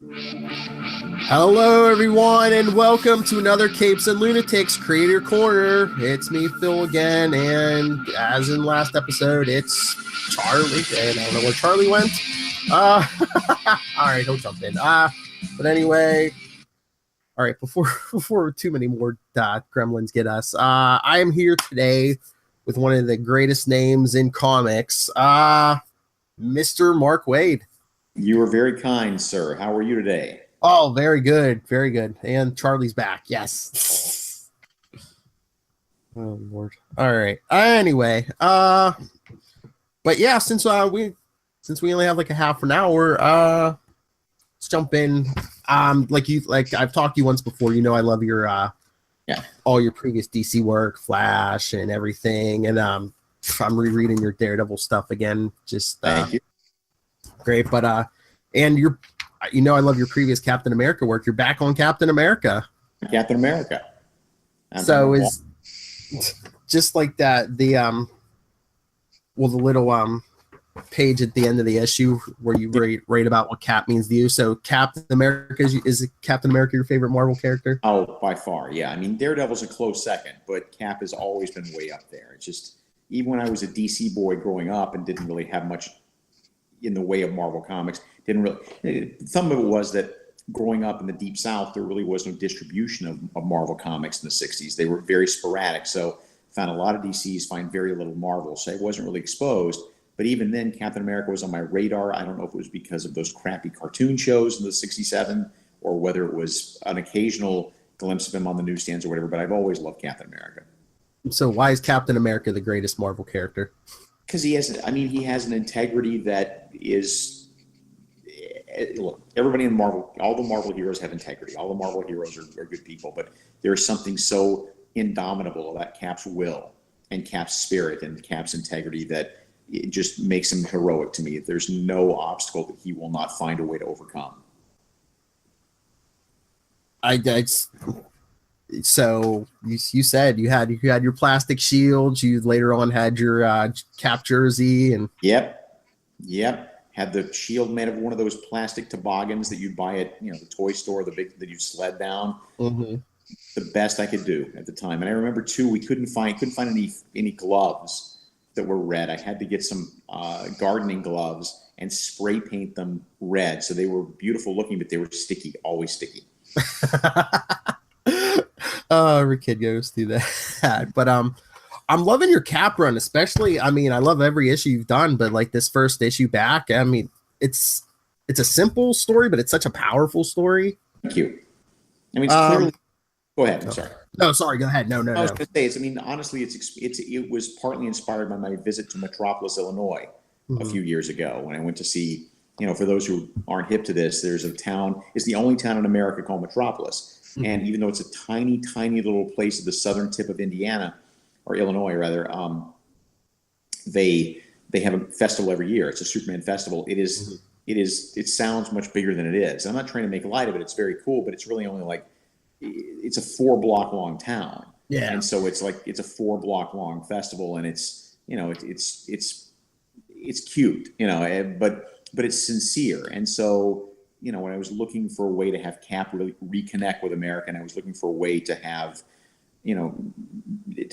Hello, everyone, and welcome to another Capes and Lunatics Creator Corner. It's me, Phil, again, and as in last episode, it's Charlie, and I don't know where Charlie went. All right, don't jump in. But anyway, all right, before too many more gremlins get us, I am here today with one of the greatest names in comics, Mr. Mark Waid. You are very kind, sir. How are you today? Oh, very good, very good. And Charlie's back. Yes. Oh Lord. All right. Anyway, but yeah, since we only have like a half an hour, let's jump in. Like I've talked to you once before. You know, I love your all your previous DC work, Flash and everything, and I'm rereading your Daredevil stuff again. Just Thank you. Great, but and you're, you know, I love your previous Captain America work. You're back on Captain America. Captain America. So is just like that the the little page at the end of the issue where you write about what Cap means to you. So Captain America is Captain America your favorite Marvel character? Oh, by far, yeah. I mean, Daredevil's a close second, but Cap has always been way up there. It's just, even when I was a DC boy growing up and didn't really have much in the way of Marvel Comics, some of it was that growing up in the Deep South, there really was no distribution of Marvel Comics in the 60s. They were very sporadic, so found a lot of DCs, find very little Marvel, so I wasn't really exposed. But even then, Captain America was on my radar. I don't know if it was because of those crappy cartoon shows in the 67 or whether it was an occasional glimpse of him on the newsstands or whatever, but I've always loved Captain America. So why is Captain America the greatest Marvel character? Because he has an integrity that is, look, everybody in Marvel, all the Marvel heroes have integrity. All the Marvel heroes are good people, but there's something so indomitable about Cap's will and Cap's spirit and Cap's integrity that it just makes him heroic to me. There's no obstacle that he will not find a way to overcome. So you said you had your plastic shields. You later on had your Cap jersey, and yep, had the shield made of one of those plastic toboggans that you'd buy at the toy store, the big that you sled down. Mm-hmm. The best I could do at the time, and I remember too, we couldn't find any gloves that were red. I had to get some gardening gloves and spray paint them red, so they were beautiful looking, but they were sticky, always sticky. Every kid goes through that. But I'm loving your Cap run, especially. I mean, I love every issue you've done, but like this first issue back, I mean, it's a simple story, but it's such a powerful story. Thank you. I mean, it's clearly. Go ahead. I'm sorry. No, sorry. Go ahead. No. I was going to say, I mean, honestly, it was partly inspired by my visit to Metropolis, Illinois, a few years ago when I went to see. For those who aren't hip to this, there's a town. It's the only town in America called Metropolis. And even though it's a tiny, tiny little place at the southern tip of Indiana, or Illinois rather, they have a festival every year. It's a Superman festival. It sounds much bigger than it is. I'm not trying to make light of it. It's very cool, but it's really only like, it's a 4-block long town. Yeah. And so it's like, it's a 4-block long festival, and it's cute, but it's sincere. And so, when I was looking for a way to have Cap really reconnect with America, and I was looking for a way to have, to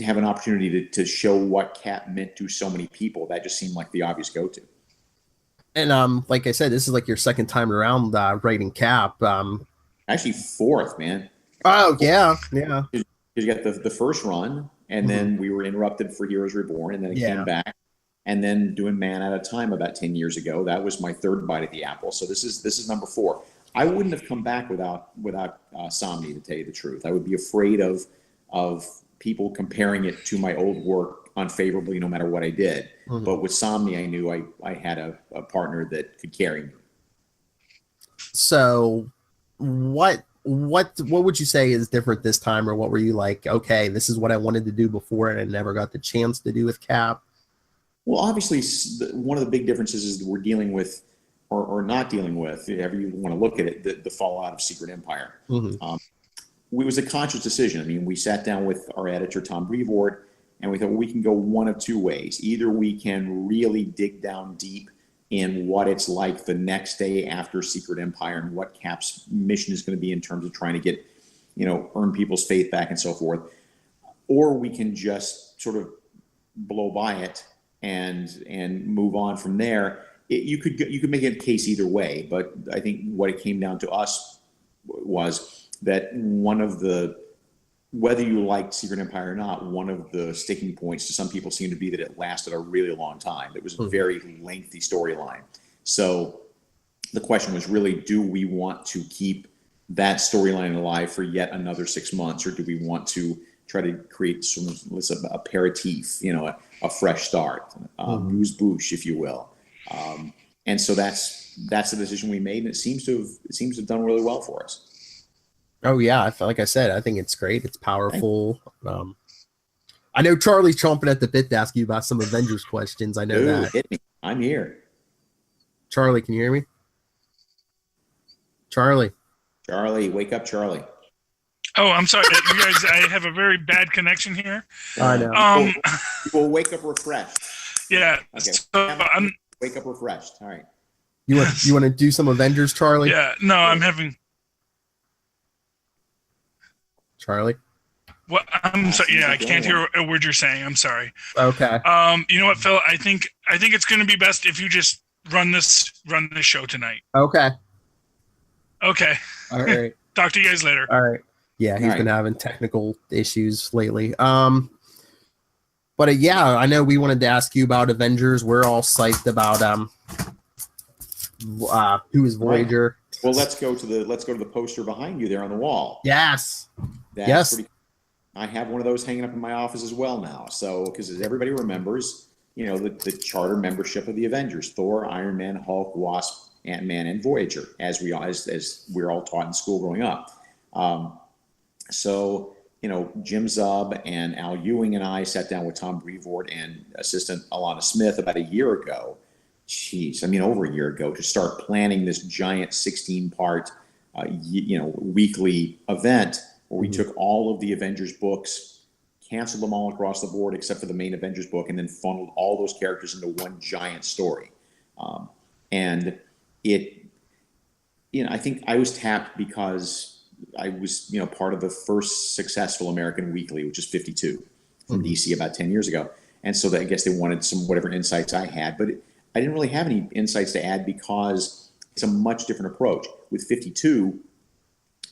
have an opportunity to show what Cap meant to so many people, that just seemed like the obvious go-to. And like I said, this is like your second time around writing Cap. Actually, fourth, man. Oh, yeah. You got the first run, and then we were interrupted for Heroes Reborn, and then it came back. And then doing Man at a Time about 10 years ago, that was my third bite at the apple. So this is number 4. I wouldn't have come back without Somni, to tell you the truth. I would be afraid of people comparing it to my old work unfavorably, no matter what I did. Mm-hmm. But with Somni, I knew I had a partner that could carry me. So, what would you say is different this time, or what were you like? Okay, this is what I wanted to do before, and I never got the chance to do with Cap. Well, obviously, one of the big differences is that we're dealing with, or not dealing with, however you want to look at it, the fallout of Secret Empire. Mm-hmm. It was a conscious decision. I mean, we sat down with our editor, Tom Brevoort, and we thought, well, we can go one of two ways. Either we can really dig down deep in what it's like the next day after Secret Empire and what Cap's mission is going to be in terms of trying to get, earn people's faith back and so forth. Or we can just sort of blow by it and move on from there. You could make a case either way, but I think what it came down to us was that whether you liked Secret Empire or not, one of the sticking points to some people seemed to be that it lasted a really long time. It was a very lengthy storyline. So the question was really, do we want to keep that storyline alive for yet another 6 months, or do we want to try to create sort of a aperitif, a fresh start, booze boosh, if you will. And so that's the decision we made, and it seems to have done really well for us. Oh yeah, like I said, I think it's great. It's powerful. I know Charlie's chomping at the bit to ask you about some Avengers questions. I know that. Hit me. I'm here. Charlie, can you hear me? Charlie, wake up, Charlie. Oh, I'm sorry, you guys. I have a very bad connection here. I know. We'll wake up refreshed. Yeah. Okay. So Wake up refreshed. All right. You want to do some Avengers, Charlie? Yeah. No, I'm having. Charlie. What? I'm sorry. Yeah, I can't hear a word you're saying. I'm sorry. Okay. You know what, Phil? I think it's going to be best if you just run this show tonight. Okay. Okay. All right. Talk to you guys later. All right. Yeah, he's been having technical issues lately. But yeah, I know we wanted to ask you about Avengers. We're all psyched about who is Voyager. Right. Well, let's go to the poster behind you there on the wall. Yes. That's pretty. I have one of those hanging up in my office as well now. So, because as everybody remembers, the charter membership of the Avengers: Thor, Iron Man, Hulk, Wasp, Ant-Man, and Voyager, as we're all taught in school growing up. So, Jim Zub and Al Ewing and I sat down with Tom Brevoort and assistant Alana Smith about a year ago. Over a year ago, to start planning this giant 16-part, weekly event where we took all of the Avengers books, canceled them all across the board except for the main Avengers book, and then funneled all those characters into one giant story. And it, I think I was tapped because I was, part of the first successful American weekly, which is 52 from DC about 10 years ago. And so I guess they wanted some whatever insights I had, but I didn't really have any insights to add because it's a much different approach. With 52,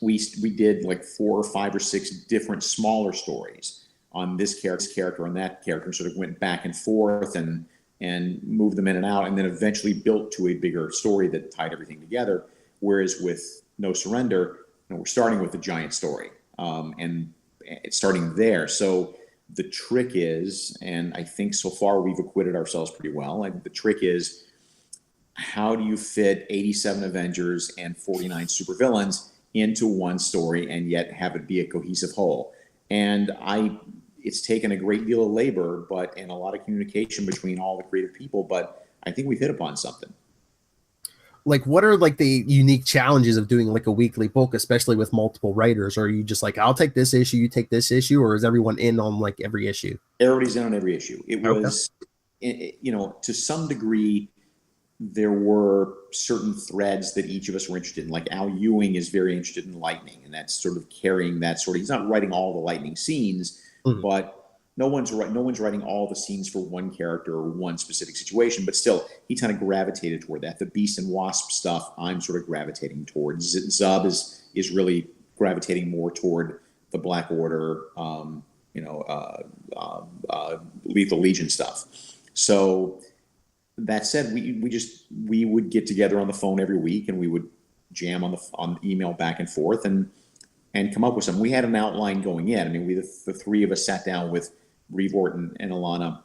we did like 4 or 5 or 6 different smaller stories on this character and that character, and sort of went back and forth and moved them in and out, and then eventually built to a bigger story that tied everything together. Whereas with No Surrender, we're starting with a giant story, and it's starting there. So the trick is, and I think so far we've acquitted ourselves pretty well, and the trick is, how do you fit 87 Avengers and 49 supervillains into one story and yet have it be a cohesive whole? And it's taken a great deal of labor, and a lot of communication between all the creative people, but I think we've hit upon something. Like, what are like the unique challenges of doing like a weekly book, especially with multiple writers? Or are you just like, I'll take this issue, you take this issue, or is everyone in on like every issue? Everybody's in on every issue. It was, to some degree, there were certain threads that each of us were interested in. Like Al Ewing is very interested in lightning, and that's sort of carrying that sort of. He's not writing all the lightning scenes, but no one's writing all the scenes for one character or one specific situation. But still, he kind of gravitated toward that. The Beast and Wasp stuff, I'm sort of gravitating towards. Zub is really gravitating more toward the Black Order, Lethal Legion stuff. So. That said, we would get together on the phone every week, and we would jam on email back and forth and come up with something. We had an outline going in. I mean, the three of us sat down with Brevoort and Alana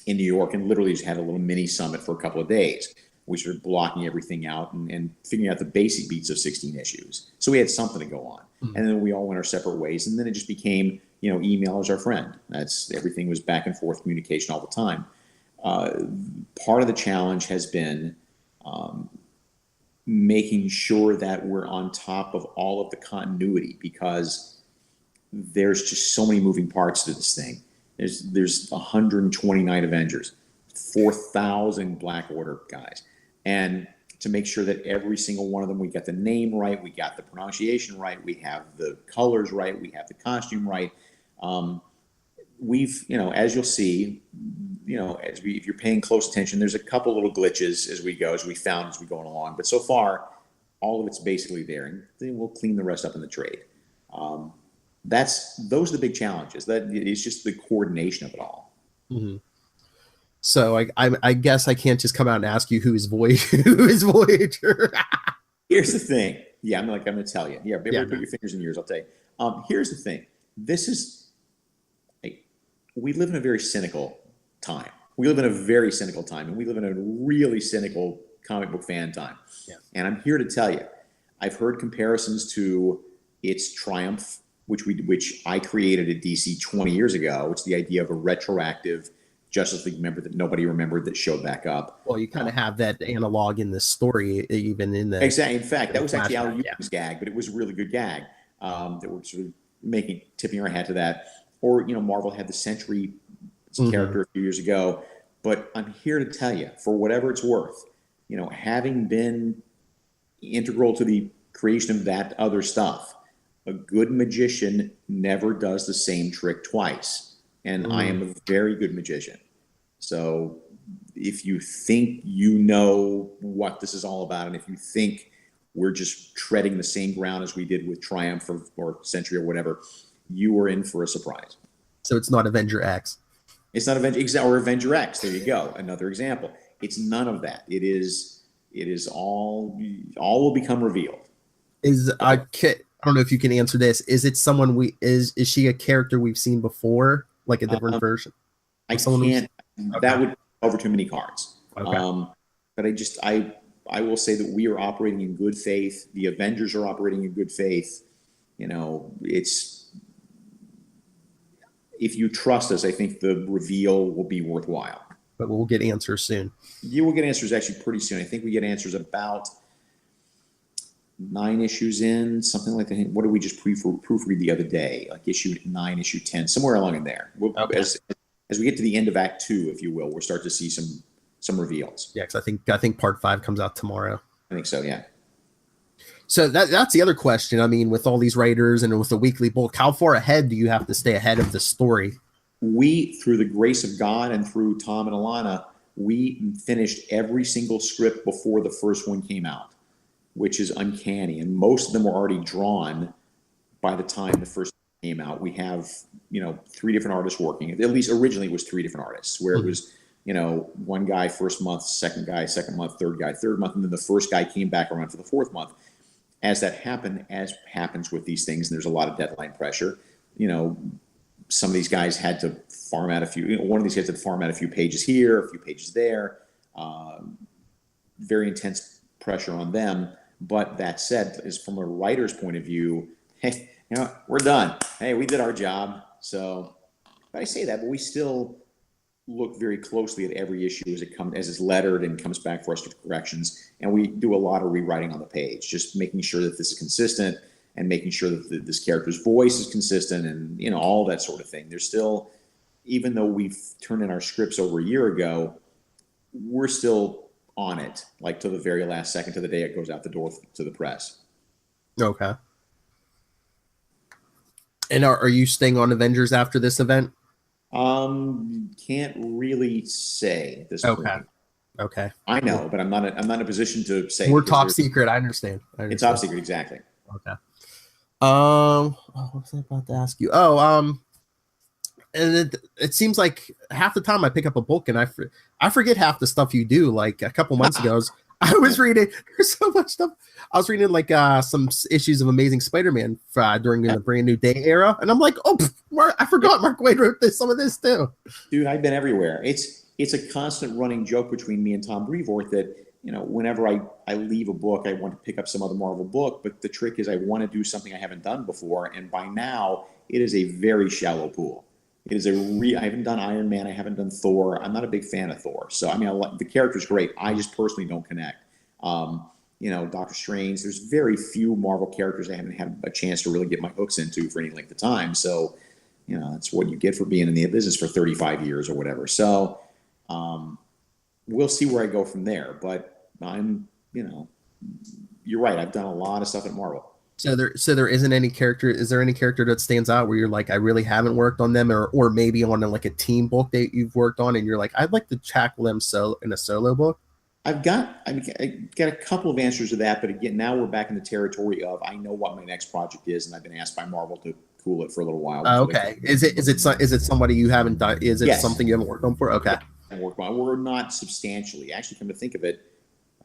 in New York and literally just had a little mini summit for a couple of days. We started blocking everything out and figuring out the basic beats of 16 issues. So we had something to go on. And then we all went our separate ways, and then it just became, email is our friend. Everything was back and forth communication all the time. Part of the challenge has been making sure that we're on top of all of the continuity, because there's just so many moving parts to this thing. There's 129 Avengers. 4,000 Black Order guys. And to make sure that every single one of them, we got the name right, we got the pronunciation right, we have the colors right, we have the costume right. We've, as you'll see, if you're paying close attention, there's a couple little glitches as we found as we going along. But so far, all of it's basically there, and then we'll clean the rest up in the trade. Those are the big challenges. That it's just the coordination of it all. Mm-hmm. So I guess I can't just come out and ask you who is Voyager. Here's the thing. Yeah, I'm going to tell you. Yeah, put your fingers in yours. I'll tell you. Here's the thing. We live in a very cynical time. We live in a very cynical time, and we live in a really cynical comic book fan time. Yeah. And I'm here to tell you, I've heard comparisons to its Triumph, which I created at DC 20 years ago. It's the idea of a retroactive Justice League member that nobody remembered that showed back up. Well, you kind of have that analog in the story, even in the exactly. In fact, that was actually Al Ewing's gag, but it was a really good gag that we're sort of tipping our hat to that. Or Marvel had the Sentry character a few years ago. But I'm here to tell you, for whatever it's worth, having been integral to the creation of that other stuff, a good magician never does the same trick twice. And I am a very good magician. So if you think you know what this is all about, and if you think we're just treading the same ground as we did with Triumph or Sentry or whatever, you are in for a surprise. So it's not Avenger X. It's not Avenger X. There you go. Another example. It's none of that. It is all will become revealed. I don't know if you can answer this. Is it someone is she a character we've seen before, like a different version? I can't. That would over too many cards. Okay. But I will say that we are operating in good faith. The Avengers are operating in good faith. If you trust us, I think the reveal will be worthwhile. But we'll get answers soon. You will get answers actually pretty soon. I think we get answers about 9 issues in, something like that. What did we just proofread the other day? Like issue 9, issue 10, somewhere along in there. As we get to the end of Act 2, if you will, we'll start to see some reveals. Yeah, because I think Part 5 comes out tomorrow. I think so, yeah. So that's the other question. I mean, with all these writers and with the weekly book, how far ahead do you have to stay ahead of the story? We, through the grace of God and through Tom and Alana, we finished every single script before the first one came out, which is uncanny. And most of them were already drawn by the time the first came out. We have, 3 different artists working. At least originally it was 3 different artists, where it was, one guy first month, second guy second month, third guy third month, and then the first guy came back around for the 4th month. As that happened, as happens with these things, and there's a lot of deadline pressure, some of these guys had to farm out a few, one of these guys had to farm out a few pages here, a few pages there, very intense pressure on them. But that said, is from a writer's point of view, hey, we're done. Hey, we did our job. So I say that, but we still look very closely at every issue as it's lettered and comes back for us to corrections. And we do a lot of rewriting on the page, just making sure that this is consistent and making sure that this character's voice is consistent and, all that sort of thing. There's still, even though we've turned in our scripts over a year ago, we're still on it, like to the very last second, to the day it goes out the door to the press. Okay. And are you staying on Avengers after this event? Can't really say at this point. Okay. I know, but I'm not in a position to say. We're top secret. I understand. It's top secret, exactly. Okay. What was I about to ask you? And it seems like half the time I pick up a book and I forget half the stuff you do. Like a couple months ago, I was reading. There's so much stuff. I was reading like some issues of Amazing Spider-Man during the Brand New Day era, and I'm like, I forgot Mark Waid wrote some of this too. Dude, I've been everywhere. It's a constant running joke between me and Tom Brevoort that whenever I leave a book, I want to pick up some other Marvel book, but the trick is I want to do something I haven't done before, and by now it is a very shallow pool. It is I haven't done Iron Man. I haven't done Thor. I'm not a big fan of Thor. So, I mean, the character's great. I just personally don't connect. Doctor Strange, there's very few Marvel characters I haven't had a chance to really get my hooks into for any length of time. So, that's what you get for being in the business for 35 years or whatever. So, we'll see where I go from there. But I'm, you're right. I've done a lot of stuff at Marvel. So there isn't any character. Is there any character that stands out where you're like, I really haven't worked on them, or maybe on like a team book that you've worked on, and you're like, I'd like to tackle them in a solo book? I got a couple of answers to that, but again, now we're back in the territory of I know what my next project is, and I've been asked by Marvel to cool it for a little while. Okay, is it somebody you haven't done? Is it Yes. something you haven't worked on for? Okay, we're not substantially. Actually, come to think of it,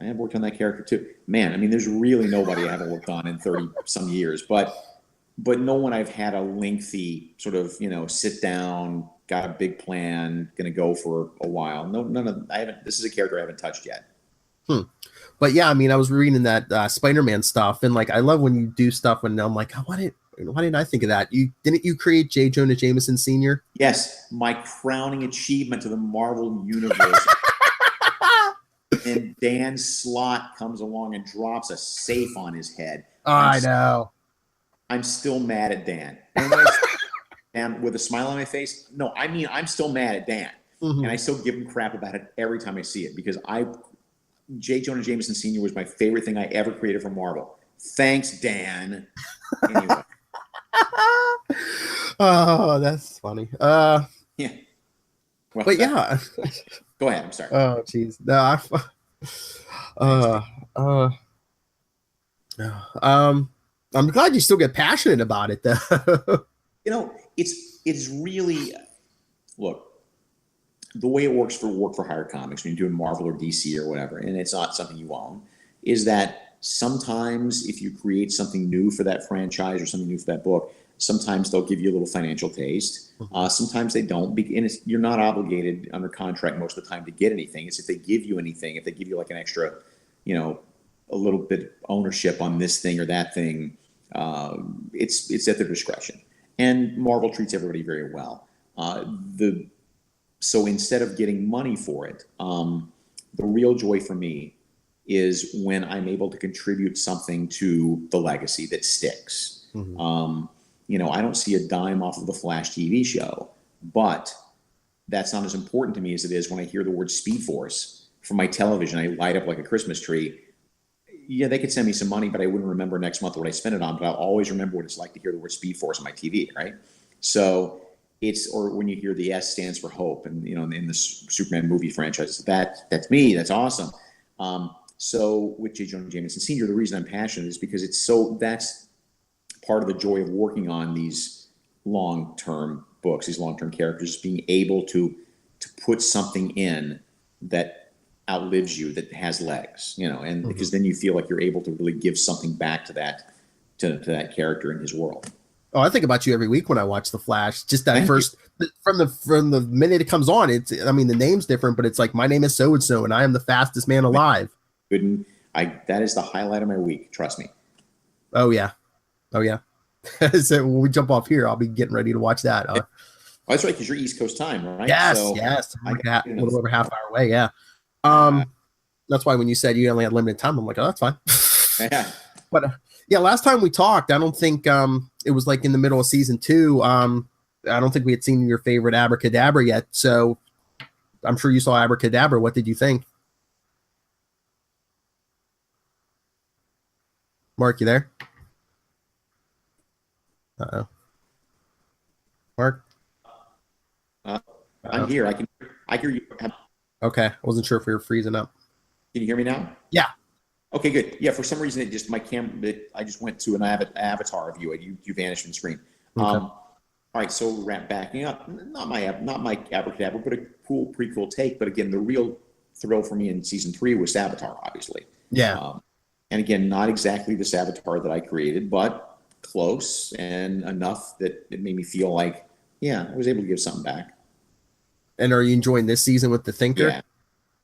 I have worked on that character too. Man, I mean, there's really nobody I haven't worked on in 30 some years, but no one I've had a lengthy sort of sit down, got a big plan, going to go for a while. No, none of I haven't. This is a character I haven't touched yet. But yeah, I mean, I was reading that Spider-Man stuff, and like, I love when you do stuff, and I'm like, why didn't I think of that? Didn't you create J. Jonah Jameson Sr.? Yes, my crowning achievement to the Marvel universe. And Dan Slott comes along and drops a safe on his head. I know. I'm still mad at Dan. And with a smile on my face, no, I mean, I'm still mad at Dan. Mm-hmm. And I still give him crap about it every time I see it, because J. Jonah Jameson Sr. was my favorite thing I ever created for Marvel. Thanks, Dan. Anyway. Oh, that's funny. Yeah. Well, but yeah. Go ahead. I'm sorry. Oh, jeez. No, I'm glad you still get passionate about it, though. It's really, look, the way it works for work for hire comics when you're doing Marvel or DC or whatever, and it's not something you own, is that sometimes if you create something new for that franchise or something new for that book, sometimes they'll give you a little financial taste. Sometimes they don't. And you're not obligated under contract most of the time to get anything. It's if they give you anything, if they give you like an extra, a little bit of ownership on this thing or that thing, it's at their discretion. And Marvel treats everybody very well. So instead of getting money for it, the real joy for me is when I'm able to contribute something to the legacy that sticks. Mm-hmm. I don't see a dime off of the Flash TV show, but that's not as important to me as it is when I hear the word Speed Force from my television. I light up like a Christmas tree. Yeah, they could send me some money, but I wouldn't remember next month what I spent it on, but I'll always remember what it's like to hear the word Speed Force on my TV, right? So or when you hear the S stands for hope, and in the Superman movie franchise, that's me. That's awesome. So with J. Jonah Jameson Sr., the reason I'm passionate is because that's part of the joy of working on these long-term books, these long-term characters, being able to put something in that outlives you, that has legs, and mm-hmm. because then you feel like you're able to really give something back to that character in his world. Oh, I think about you every week when I watch The Flash. Just that from the minute it comes on, the name's different, but it's like, my name is so-and-so, and I am the fastest man alive. Good. That is the highlight of my week. Trust me. Oh yeah. So when we jump off here, I'll be getting ready to watch that. Oh, that's right, because you're East Coast time, right? Yes. A little over half hour away. Yeah. That's why when you said you only had limited time, I'm like, oh, that's fine. Yeah. But yeah, last time we talked, I don't think it was like in the middle of season 2. I don't think we had seen your favorite Abracadabra yet. So I'm sure you saw Abracadabra. What did you think? Mark, you there? Uh-oh. Mark? I'm here. I hear you. Okay. I wasn't sure if we were freezing up. Can you hear me now? Yeah. Okay, good. Yeah, for some reason, my camera, I just went to an avatar of you. You vanished from the screen. Okay. All right, so backing up. Not my Abracadabra, but a pretty cool take. But again, the real thrill for me in season 3 was Savitar, obviously. Yeah. And again, not exactly the Savitar that I created, but close and enough that it made me feel like, yeah, I was able to give something back. And are you enjoying this season with the Thinker? Yeah,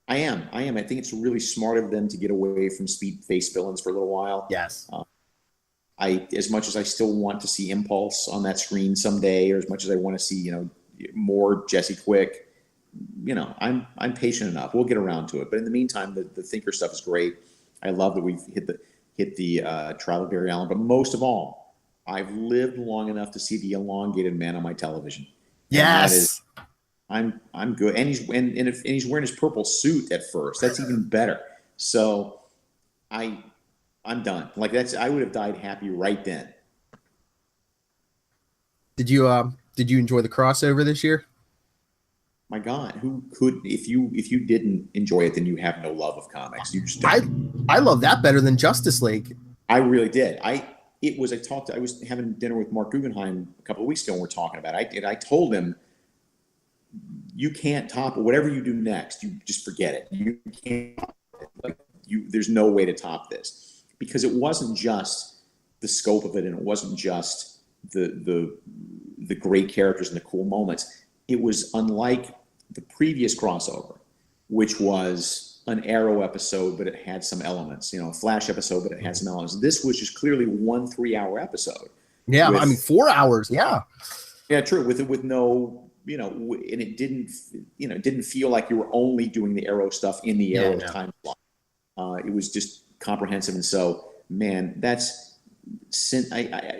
I am. I think it's really smart of them to get away from speed face villains for a little while. Yes. As much as I still want to see Impulse on that screen someday, or as much as I want to see, more Jesse Quick, I'm patient enough. We'll get around to it. But in the meantime, the Thinker stuff is great. I love that we've hit the trial of Barry Allen. But most of all, I've lived long enough to see the elongated man on my television. Yes. I'm good. And he's wearing his purple suit at first. That's even better. So I'm done. Like I would have died happy right then. Did you enjoy the crossover this year? My God, who could? If you didn't enjoy it, then you have no love of comics. You just I love that better than Justice League. I really did. I was having dinner with Mark Guggenheim a couple of weeks ago, and we're talking about it. I told him, you can't top it. Whatever you do next, you just forget it. You can't. There's no way to top this, because it wasn't just the scope of it, and it wasn't just the great characters and the cool moments. It was unlike the previous crossover, which was an Arrow episode, but it had some elements. A Flash episode, but it had some elements. This was just clearly 1 3-hour episode. Yeah, 4 hours. Yeah. Yeah, true. With no, and it didn't feel like you were only doing the Arrow stuff in the Arrow time slot. It was just comprehensive, and so, man, that's.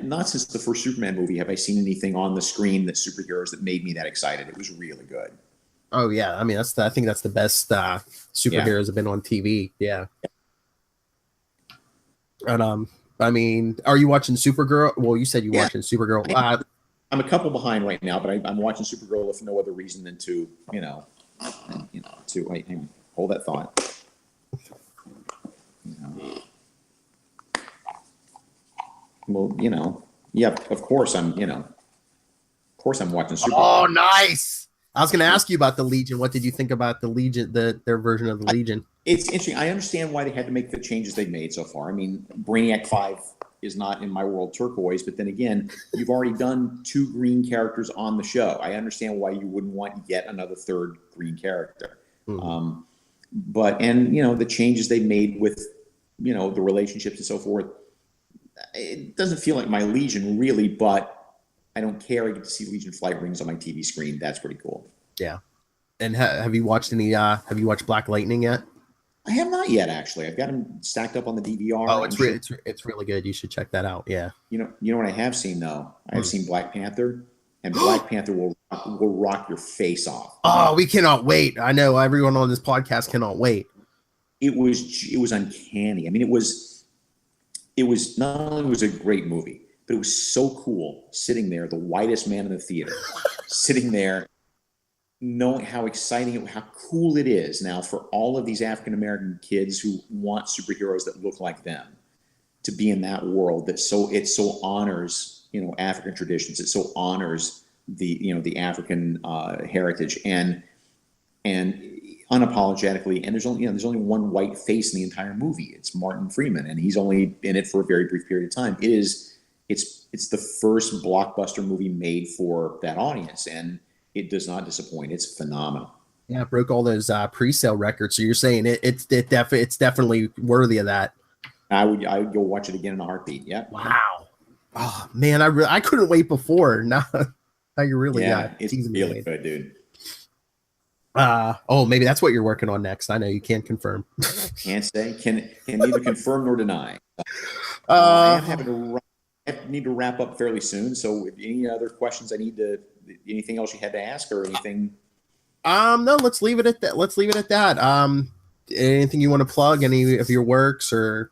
Not since the first Superman movie have I seen anything on the screen that superheroes that made me that excited. It was really good. Oh yeah, I mean I think that's the best superheroes have been on TV. Yeah. And I mean, are you watching Supergirl? Well, you said you're watching Supergirl. I'm a couple behind right now, but I'm watching Supergirl if no other reason than to hold that thought. Well, yeah, of course I'm watching Superman. Oh, nice. I was going to ask you about the Legion. What did you think about the Legion, their version of the Legion? It's interesting. I understand why they had to make the changes they've made so far. I mean, Brainiac 5 is not in my world turquoise, but then again, you've already done 2 green characters on the show. I understand why you wouldn't want yet another third green character. Mm-hmm. The changes they made with, the relationships and so forth, it doesn't feel like my Legion really, but I don't care. I get to see Legion flight rings on my TV screen. That's pretty cool. Yeah. And have you watched Black Lightning yet? I have not yet, actually. I've got them stacked up on the DVR. Oh, it's really good. You should check that out. Yeah. You know what I have seen though? I have seen Black Panther, and Black Panther will rock your face off. Oh, we cannot wait. I know everyone on this podcast cannot wait. It was uncanny. I mean, it was not only was it a great movie, but it was so cool sitting there, the whitest man in the theater, sitting there, knowing how exciting, how cool it is now for all of these African-American kids who want superheroes that look like them to be in that world it so honors, African traditions. It so honors the African heritage and unapologetically, and there's only one white face in the entire movie. It's Martin Freeman, and he's only in it for a very brief period of time. It's the first blockbuster movie made for that audience, and it does not disappoint. It's phenomenal. Yeah, it broke all those pre-sale records. So you're saying it's definitely worthy of that. I would go watch it again in a heartbeat. Yeah. Wow. Oh man, I couldn't wait before. Now you really it's really good, dude. Maybe that's what you're working on next. I know you can't confirm. Can't say. Can neither confirm nor deny. I need to wrap up fairly soon. So, if any other questions anything else you had to ask or anything? No. Let's leave it at that. Anything you want to plug? Any of your works or?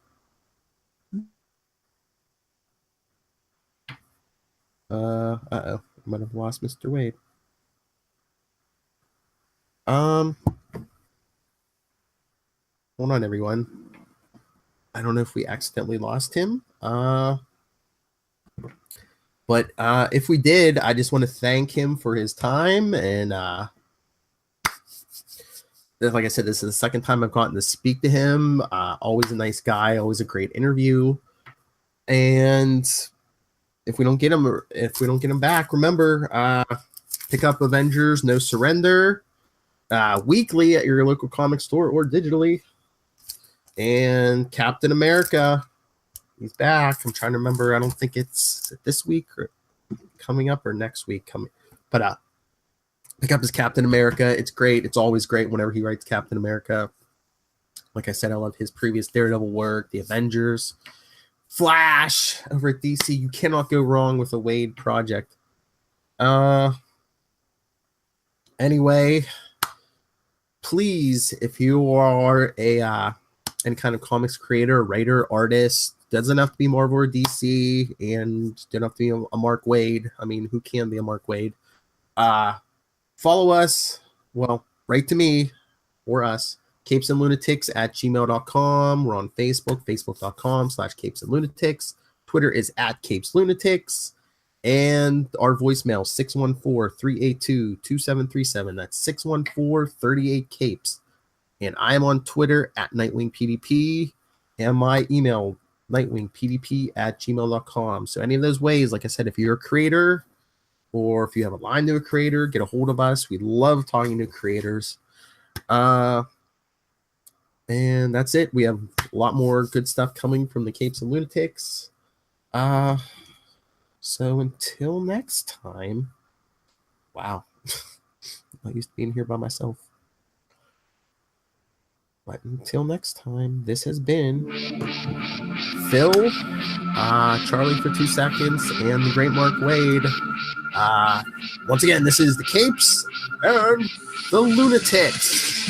I might have lost Mr. Waid. Hold on, everyone. I don't know if we accidentally lost him. But if we did, I just want to thank him for his time. And like I said, this is the second time I've gotten to speak to him. Always a nice guy, always a great interview. And if we don't get him back, remember, pick up Avengers No Surrender weekly at your local comic store or digitally. And Captain America, he's back. I'm trying to remember. I don't think it's this week or coming up or next week coming. But pick up his Captain America. It's great. It's always great whenever he writes Captain America. Like I said, I love his previous Daredevil work, the Avengers, Flash over at DC. You cannot go wrong with a Waid project. And Anyway, please, if you are any kind of comics creator, writer, artist, doesn't have to be Marvel or DC, and don't have to be a Mark Waid. I mean, who can be a Mark Waid? Follow us. Well, write to me or us. capesandlunatics@gmail.com. We're on Facebook, facebook.com/capesandlunatics. Twitter is @capeslunatics. And our voicemail, 614-382-2737. That's 614-38-CAPES. And I am on Twitter @NightwingPDP. And my email, nightwingpdp@gmail.com. So any of those ways, like I said, if you're a creator or if you have a line to a creator, get a hold of us. We love talking to creators. And that's it. We have a lot more good stuff coming from the Capes and Lunatics. So until next time, wow, I'm not used to being here by myself. But until next time, this has been Phil, Charlie for 2 seconds, and the great Mark Waid. Once again, this is the Capes and the Lunatics.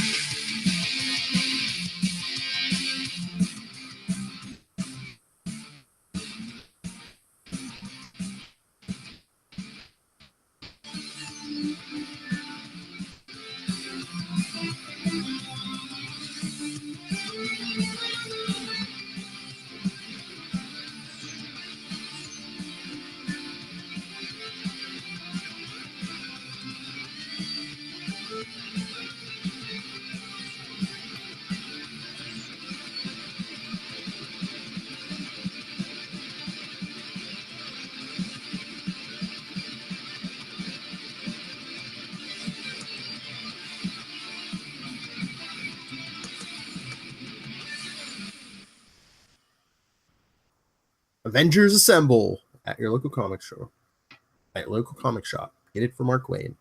Avengers Assemble at your local comic shop. Get it from Mark Waid.